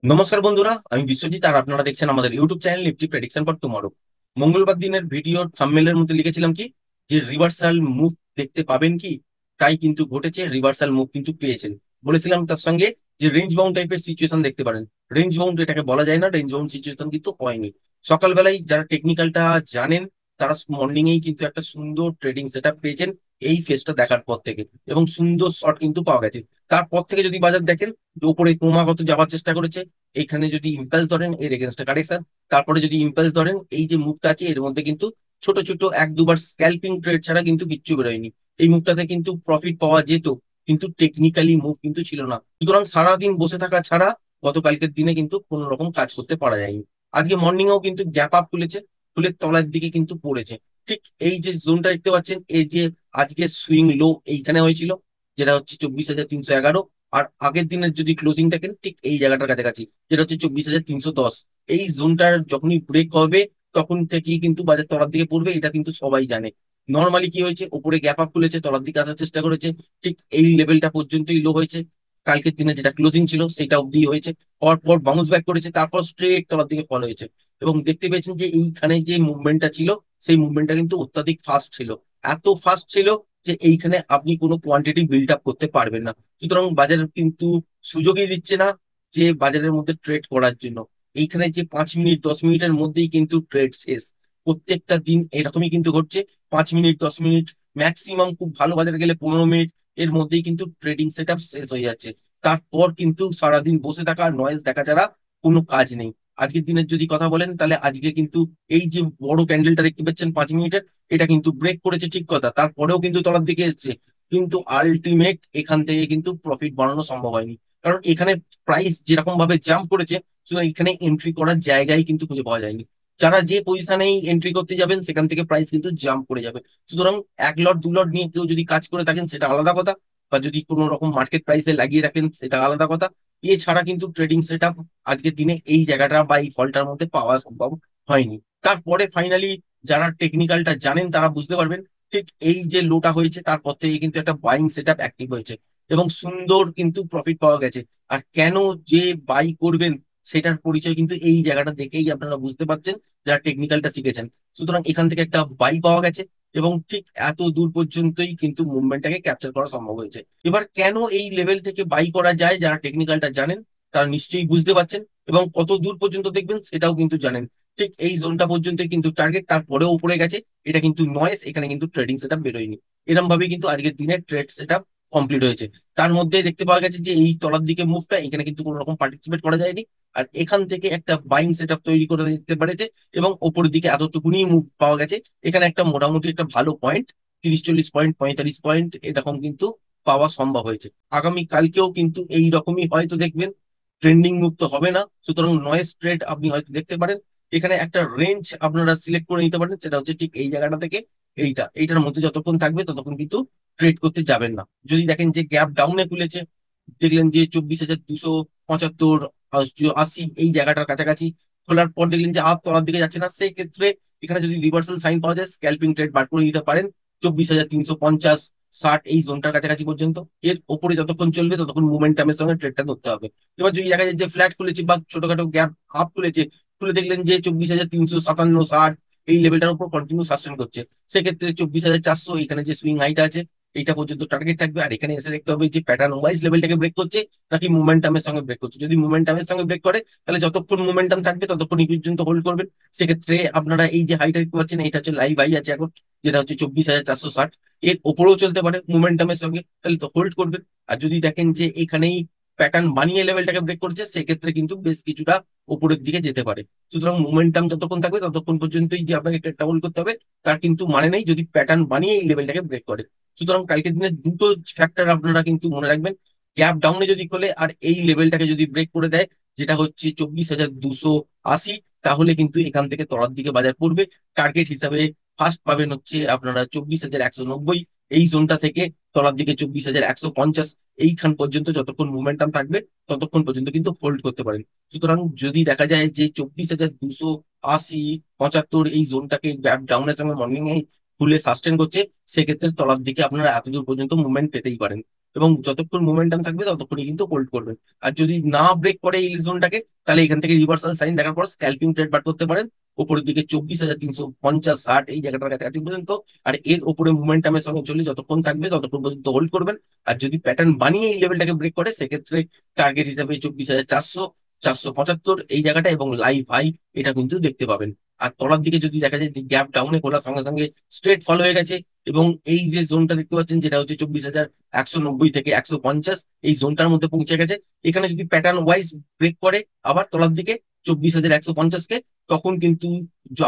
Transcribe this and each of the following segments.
নমস্কার বন্ধুরা, আমি বিশ্বজিৎ আর আপনারা দেখছেন আমাদের YouTube channel Nifty prediction for tomorrow. মঙ্গলবার দিনের ভিডিও থাম্বনেলের মধ্যে লিখেছিলাম কি যে রিভার্সাল মুভ দেখতে পাবেন কি, তাই কিন্তু ঘটেছে, রিভার্সাল মুভ কিন্তু পেয়েছেন। বলেছিলাম তার সঙ্গে যে রেঞ্জ বাউন্ড টাইপের সিচুয়েশন দেখতে পারেন। রেঞ্জ বাউন্ড এটাকে বলা যায় না, রেঞ্জ বাউন্ড সিচুয়েশন কিন্তু হয়নি। সকালবেলায় যারা টেকনিক্যালটা জানেন তারা মর্নিং এই কিন্তু একটা সুন্দর ট্রেডিং সেটআপ পেয়েছেন এই ফেসটা দেখার পর থেকে, এবং সুন্দর শট কিন্তু পাওয়া গেছে। তারপর থেকে যদি বাজার দেখেন, উপরে ক্রমাগত যাওয়ার চেষ্টা করেছে। এইখানে যদি ইম্পালস ধরেন এর এগেনস্টে কারেকশন, তারপরে যদি ইম্পালস ধরেন এই যে মুভটা আছে এর মধ্যে কিন্তু ছোট ছোট এক দুবার স্ক্যাল্পিং ট্রেড ছাড়া কিন্তু কিচ্ছু বেরোয়নি। এই মুভটাতে কিন্তু প্রফিট পাওয়া যেত, কিন্তু টেকনিক্যালি মুভ কিন্তু ছিল না। সুতরাং সারাদিন বসে থাকা ছাড়া গতকালকের দিনে কিন্তু কোনো রকম কাজ করতে পারা যায়নি। আজকে মর্নিং এও কিন্তু গ্যাপ আপ খুলেছে, খুলে তলার দিকে কিন্তু পড়েছে। ঠিক এই যে জোনটা দেখতে পাচ্ছেন, এই যে আজকে সুইং লো এইখানে হয়েছিল, যেটা হচ্ছে 24,311। আর আগের দিনের যদি ক্লোজিং দেখেন ঠিক এই জায়গাটার কাছাকাছি, যেটা হচ্ছে 24,310। এই জোনটার যখনই ব্রেক হবে তখন থেকেই কিন্তু বাজার তলার দিকে পড়বে, এটা কিন্তু সবাই জানে। নর্মালি কি হয়েছে, উপরে গ্যাপ আপ খুলেছে, তলার দিকে আসার চেষ্টা করেছে, ঠিক এই লেভেলটা পর্যন্তই লো হয়েছে। কালকের দিনে যেটা ক্লোজিং ছিল সেটা অব্দি হয়েছে, পর পর বাউন্স ব্যাক করেছে, তারপর স্ট্রেট তলার দিকে ফল হয়েছে। এবং দেখতে পেয়েছেন যে এইখানে যে মুভমেন্টটা ছিল, সেই মুভমেন্টটা কিন্তু অত্যাধিক ফাস্ট ছিল। এত ফাস্ট ছিল যে এইখানে আপনি কোনো কোয়ান্টিটি বিল্ড আপ করতে পারবেন না। সুতরাং বাজার কিন্তু সুযোগই দিচ্ছে না যে বাজারের মধ্যে ট্রেড করার জন্য। এইখানে যে 5 মিনিট 10 মিনিটের মধ্যেই কিন্তু ট্রেড শেষ। প্রত্যেকটা দিন এরকমই কিন্তু ঘটছে। 5 মিনিট 10 মিনিট, ম্যাক্সিমাম খুব ভালো বাজারে গেলে 15 মিনিট এর মধ্যেই কিন্তু ট্রেডিং সেট আপ শেষ হয়ে যাচ্ছে। তারপর কিন্তু সারাদিন বসে থাকা আর নয়েজ দেখা ছাড়া কোনো কাজ নেই। আজকের দিনের যদি কথা বলেন তাহলে আজকে কিন্তু এই যে বড় ক্যান্ডেলটা দেখতে পাচ্ছেন 5 মিনিটের, এটা কিন্তু ব্রেক করেছে ঠিক কথা, তারপরেও কিন্তু তলার দিকে এসছে। কিন্তু আলটিমেট এখান থেকে কিন্তু প্রফিট বাড়ানো সম্ভব হয়নি, কারণ এখানে প্রাইস যেরকম ভাবে জাম্প করেছে, সুতরাং এখানে এন্ট্রি করার জায়গায় কিন্তু খুঁজে পাওয়া যায়নি। যারা যে পজিশনেই এন্ট্রি করতে যাবেন সেখান থেকে প্রাইস কিন্তু জাম্প করে যাবে। সুতরাং এক লট দু লট নিয়ে কেউ যদি কাজ করে থাকেন সেটা আলাদা কথা, বা যদি কোনো রকম মার্কেট প্রাইসে লাগিয়ে রাখেন সেটা আলাদা কথা। এছাড়া কিন্তু ট্রেডিং সেট আপ আজকের দিনে এই জায়গাটা বা এই ফলটার মধ্যে পাওয়া সম্ভব হয়নি। তারপরে ফাইনালি যারা টেকনিক্যালটা জানেন তারা বুঝতে পারবেন, ঠিক এই যে লোটা হয়েছে তারপর থেকে কিন্তু একটা বাইং সেট আপ অ্যাক্টিভ হয়েছে, এবং সুন্দর কিন্তু প্রফিট পাওয়া গেছে। আর কেন যে বাই করবেন সেটার পরিচয় কিন্তু এই জায়গাটা দেখেই আপনারা বুঝতে পারছেন, যারা টেকনিক্যালটা শিখেছেন। সুতরাং এখান থেকে একটা বাই পাওয়া গেছে, এবং ঠিক এত দূর পর্যন্তই কিন্তু মুভমেন্টটাকে ক্যাপচার করা সম্ভব হয়েছে। এবার কেন এই লেভেল থেকে বাই করা যায়, যারা টেকনিক্যালটা জানেন তারা নিশ্চয়ই বুঝতে পারছেন, এবং কত দূর পর্যন্ত দেখবেন সেটাও কিন্তু জানেন। ঠিক এই জোনটা পর্যন্ত কিন্তু টার্গেট, তারপরেও উপরে গেছে। এটা কিন্তু নয়েস, এখানে কিন্তু ট্রেডিং সেট আপ বেরোয়নি। এরকম ভাবে কিন্তু আজকের দিনে ট্রেড সেট আপ কমপ্লিট হয়েছে। তার মধ্যে দেখতে পাওয়া গেছে যে এই তলার দিকে মুভটা, এখানে কিন্তু কোনো রকম পার্টিসিপেট করা যায়নি। আর এখান থেকে একটা বাইং সেট আপ তৈরি করে দিতে পেরেছে, এবং ওপরের দিকে এতটুকুনি মুভ পাওয়া গেছে। এখানে একটা মোটামুটি একটা ভালো পয়েন্ট, 30-40 পয়েন্ট 45 পয়েন্ট এরকম কিন্তু পাওয়া সম্ভব হয়েছে। আগামী কালকেও কিন্তু এই রকমই হয়তো দেখবেন, ট্রেন্ডিং মুভ তো হবে না, সুতরাং নয়েজ ট্রেড আপনি হয়তো দেখতে পারেন। এখানে একটা রেঞ্জ আপনারা সিলেক্ট করে নিতে পারেন, সেটা হচ্ছে ঠিক এই জায়গাটা থেকে এইটার মধ্যে যতক্ষণ থাকবে ততক্ষণ কিন্তু ট্রেড করতে যাবেন না। যদি দেখেন যে গ্যাপ ডাউনে খুলেছে, দেখলেন যে 24,275, 80 এই জায়গাটার কাছাকাছি খোলার পর দেখলেন যে আপ তলার দিকে যাচ্ছে না, সেই ক্ষেত্রে এখানে যদি রিভার্সাল সাইন পাওয়া যায় স্ক্যাল্পিং ট্রেড বার করে দিতে পারেন 24,350, 60 এই জোনটার কাছাকাছি পর্যন্ত। এর ওপরে যতক্ষণ চলবে ততক্ষণ মোমেন্টামের সঙ্গে ট্রেডটা ধরতে হবে। এবার যদি দেখা যায় যে ফ্ল্যাট খুলেছে বা ছোটখাটো গ্যাপ আপ খুলেছে, খুলে দেখলেন যে 24,357, 60 এই লেভেলটার উপর কন্টিনিউ সাস্টেন করছে, সেক্ষেত্রে 24,400 এখানে যে সুইং হাইটা আছে এইটা পর্যন্ত টার্গেট থাকবে। আর এখানে এসে দেখতে হবে যে প্যাটার্ন ওয়াইজ লেভেলটাকে ব্রেক করছে নাকি মোমেন্টামের সঙ্গে ব্রেক করছে। যদি মোমেন্টামের সঙ্গে ব্রেক করে তাহলে যতক্ষণ মোমেন্টাম থাকবে ততক্ষণ এই পর্যন্ত হোল্ড করবেন। সেক্ষেত্রে আপনারা এই যে হাইটা দেখতে পাচ্ছেন এটা হচ্ছে লাইভ হাই আছে এখন, যেটা হচ্ছে 24,460। এর ওপরেও চলতে পারে মোমেন্টামের সঙ্গে, তাহলে তো হোল্ড করবেন। আর যদি দেখেন যে এখানেই প্যাটার্ন বানিয়ে লেভেলটাকে ব্রেক করছে, সেক্ষেত্রে কিন্তু বেশ কিছুটা উপরের দিকে যেতে পারে। সুতরাং মোমেন্টাম যতক্ষণ থাকবে ততক্ষণ পর্যন্তই যে আপনাকে ট্রেডটা হোল্ড করতে হবে, তার কিন্তু মানে নেই যদি প্যাটার্ন বানিয়ে এই লেভেলটাকে ব্রেক করে। সুতরাং কালকের দিনে দুটো ফ্যাক্টর আপনারা কিন্তু মনে রাখবেন। গ্যাপ ডাউনে যদি খোলে আর এই লেভেলটাকে যদি ব্রেক করে দেয়, যেটা হচ্ছে 24,280, তাহলে কিন্তু এখান থেকে তলার দিকে বাজার পড়বে। টার্গেট হিসাবে ফার্স্ট পাবেন হচ্ছে আপনারা 24,190, এই জোনটা থেকে তলার দিকে 24,150, এইখান পর্যন্ত যতক্ষণ মোমেন্টাম থাকবে ততক্ষণ পর্যন্ত কিন্তু হোল্ড করতে পারেন। সুতরাং যদি দেখা যায় যে 24,280, 75 এই জোনটাকে গ্যাপ ডাউনের সঙ্গে মর্নিং খুলে সাস্টেন করছে, সেক্ষেত্রে তলার দিকে আপনারা এতদূর পর্যন্ত মুভমেন্ট পেতেই পারেন। এবং যতক্ষণ মোমেন্টাম থাকবে ততক্ষণই কিন্তু হোল্ড করবেন। আর যদি না ব্রেক করে এই জোনটাকে, তাহলে এখান থেকে রিভার্সাল সাইন দেখার পর স্ক্যালপিং ট্রেড বার করতে পারেন উপরের দিকে 24,350-60 এই জায়গাটার কাছাকাছি পর্যন্ত। আর এর উপরে মোমেন্টামের সঙ্গে চলে যতক্ষণ থাকবে ততক্ষণ পর্যন্ত হোল্ড করবেন। আর যদি প্যাটার্ন বানিয়ে এই লেভেলটাকে ব্রেক করে, সেক্ষেত্রে টার্গেট হিসাবে 24,400, 475 এই জায়গাটা এবং লাইভ হাই এটা কিন্তু দেখতে পাবেন। আর তলার দিকে যদি দেখা যায় যে গ্যাপ ডাউনে খোলার সঙ্গে সঙ্গে স্ট্রেট ফল হয়ে গেছে, এবং এই যে জোনটা দেখতে পাচ্ছেন যেটা হচ্ছে 24,190 থেকে 150, এই জোনটার মধ্যে পৌঁছে গেছে। এখানে যদি প্যাটার্ন ওয়াইজ ব্রেক করে আবার তলার দিকে 24,150-কে, তখন কিন্তু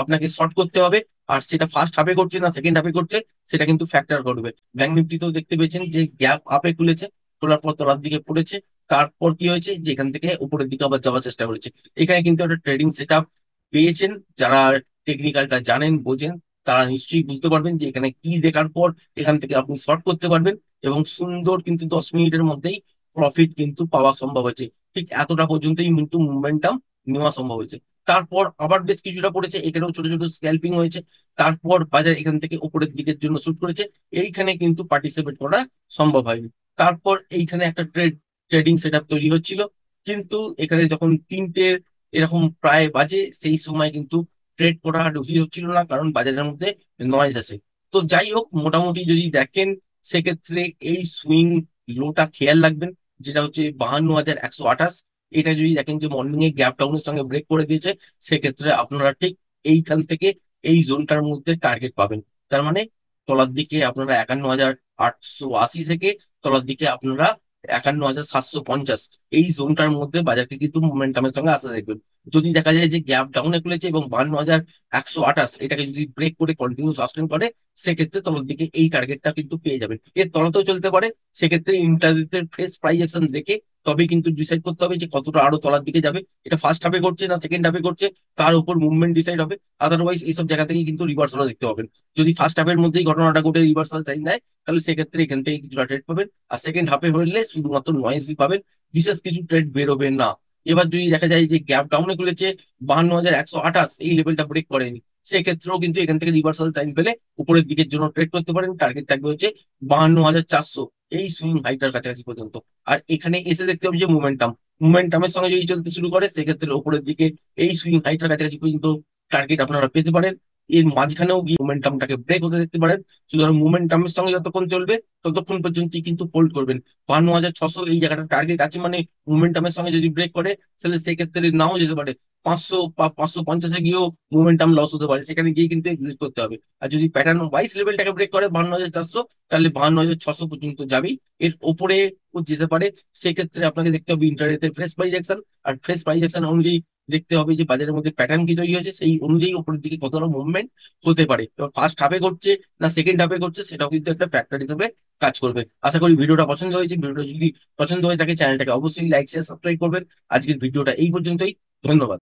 আপনাকে শর্ট করতে হবে। আর সেটা ফার্স্ট হাফে করছে না সেকেন্ড হাফে করছে, সেটা কিন্তু ফ্যাক্টর করবে। ব্যাংক নিফটিতেও দেখতে পেয়েছেন যে গ্যাপ আপে খুলেছে, খোলার পর তলার দিকে পড়েছে, তারপর কি হয়েছে যে এখান থেকে উপরের দিকে আবার যাওয়ার চেষ্টা করেছে। এখানে কিন্তু একটা ট্রেডিং সেট আপ পেয়েছেন। যারা টেকনিক্যালটা জানেন বোঝেন, তারা নিশ্চয়ই বুঝতে পারবেন যে এখানে কি দেখার পর এখান থেকে আপনি শর্ট করতে পারবেন, এবং সুন্দর কিন্তু 10 মিনিটের মধ্যেই প্রফিট কিন্তু পাওয়া সম্ভব হয়েছে। ঠিক এতটা পর্যন্তই কিন্তু মুভমেন্টাম নেওয়া সম্ভব হয়েছে। তারপর আবার বেশ কিছুটা পড়েছে, এখানেও ছোট ছোট স্ক্যালপিং হয়েছে। তারপর বাজার এখান থেকে উপরের দিকের জন্য শুট করেছে, এইখানে কিন্তু পার্টিসিপেট করা সম্ভব হয়নি। তারপর এইখানে একটা ট্রেডিং সেট আপ তৈরি হচ্ছিল, কিন্তু এখানে যখন 3টে এরকম প্রায় বাজে, সেই সময় কিন্তু ট্রেড করা উচিত হচ্ছিল না, কারণ বাজারের মধ্যে নয়েজ আছে। তো যাই হোক, মোটামুটি যদি দেখেন সেক্ষেত্রে এই সুইং লোটা খেয়াল রাখবেন, যেটা হচ্ছে 52,128। এটা যদি দেখেন যে মর্নিং এ গ্যাপ ডাউনের সঙ্গে ব্রেক করে দিয়েছে, সেক্ষেত্রে আপনারা ঠিক এইখান থেকে এই জোনটার মধ্যে টার্গেট পাবেন। তার মানে তলার দিকে আপনারা 51,880 থেকে তলার দিকে আপনারা 51,750, এই জোনটার মধ্যে বাজারকে কিন্তু মোমেন্টামের সঙ্গে আসতে দেখবেন। যদি দেখা যায় যে গ্যাপ ডাউনে খুলেছে এবং 52,128 এটাকে যদি ব্রেক করে কন্টিনিউ সাস্টেন করে, সেক্ষেত্রে তলার দিকে এই টার্গেটটা কিন্তু পেয়ে যাবেন। এর তলাতেও চলতে পারে, সেক্ষেত্রে ইন্টারনেটের ফ্রেশ প্রাইস অ্যাকশন দেখে তবেই কিন্তু ডিসাইড করতে হবে যে কতটা আরো তলার দিকে যাবে, এটা ফার্স্ট হাফে করছে না সেকেন্ড হাফে করছে, তার উপর মুভমেন্ট ডিসাইড হবে। আদারওয়াইজ এইসব জায়গা থেকে কিন্তু রিভার্সালও দেখতে পাবেন। যদি ফার্স্ট হাফের মধ্যেই ঘটনাটা ঘটে রিভার্সাল সাইন দেয়, তাহলে সেক্ষেত্রে এখান থেকে কিছুটা ট্রেড পাবেন। আর সেকেন্ড হাফে হলে শুধুমাত্র নয়েজই পাবেন, বিশেষ কিছু ট্রেড বেরোবে না। এবার যদি দেখা যায় যে গ্যাপ ডাউনে খুলেছে, 52,128 এই লেভেলটা ব্রেক করেনি, সেক্ষেত্রেও কিন্তু এখান থেকে রিভার্সাল সাইন পেলে উপরের দিকের জন্য ট্রেড করতে পারেন। টার্গেট থাকবে হচ্ছে 52,400, এই সুইং হাইটার কাছাকাছি পর্যন্ত। আর এখানে এসে দেখতে হবে যে মুভমেন্টামের সঙ্গে যদি চলতে শুরু করে, সেক্ষেত্রে উপরের দিকে এই সুইং হাইটার কাছাকাছি পর্যন্ত টার্গেট আপনারা পেতে পারেন। এর মাঝখানেও গিয়ে মোমেন্টামটাকে ব্রেক হতে দেখতে পারেন। সুতরাং মোমেন্টামের সঙ্গে যতক্ষণ চলবে ততক্ষণ পর্যন্ত কিন্তু হোল্ড করবেন। 52,600 এই জায়গাটা টার্গেট আছে, মানে মোমেন্টামের সঙ্গে যদি ব্রেক করে, তাহলে সেক্ষেত্রে নাও যেতে পারে 500 বা 550-এ গিয়েও মোমেন্টাম লস হতে পারে, সেখানে গিয়ে কিন্তু এক্সিট করতে হবে। আর যদি প্যাটার্ন ওয়াইজ লেভেলটাকে ব্রেক করে 52,400, তাহলে 52,600 পর্যন্ত যাবেই। এর ওপরে ও যেতে পারে, সেক্ষেত্রে আপনাকে দেখতে হবে ইন্টারনেটের ফ্রেশ প্রাইস অ্যাকশন। আর ফ্রেশ প্রাইস অ্যাকশন অনুযায়ী দেখতে হবে যে বাজারের মধ্যে প্যাটার্ন কি তৈরি হয়েছে, সেই অনুযায়ী উপরের দিকে কতটা মুভমেন্ট হতে পারে। এবার ফার্স্ট হাফে করছে না সেকেন্ড হাফে করছে, সেটাও কিন্তু একটা ফ্যাক্টর হিসেবে কাজ করবে। আশা করি ভিডিওটা পছন্দ হয়েছে। ভিডিওটা যদি পছন্দ হয়ে থাকে চ্যানেলটাকে অবশ্যই লাইক শেয়ার সাবস্ক্রাইব করবেন। আজকের ভিডিওটা এই পর্যন্তই। ধন্যবাদ।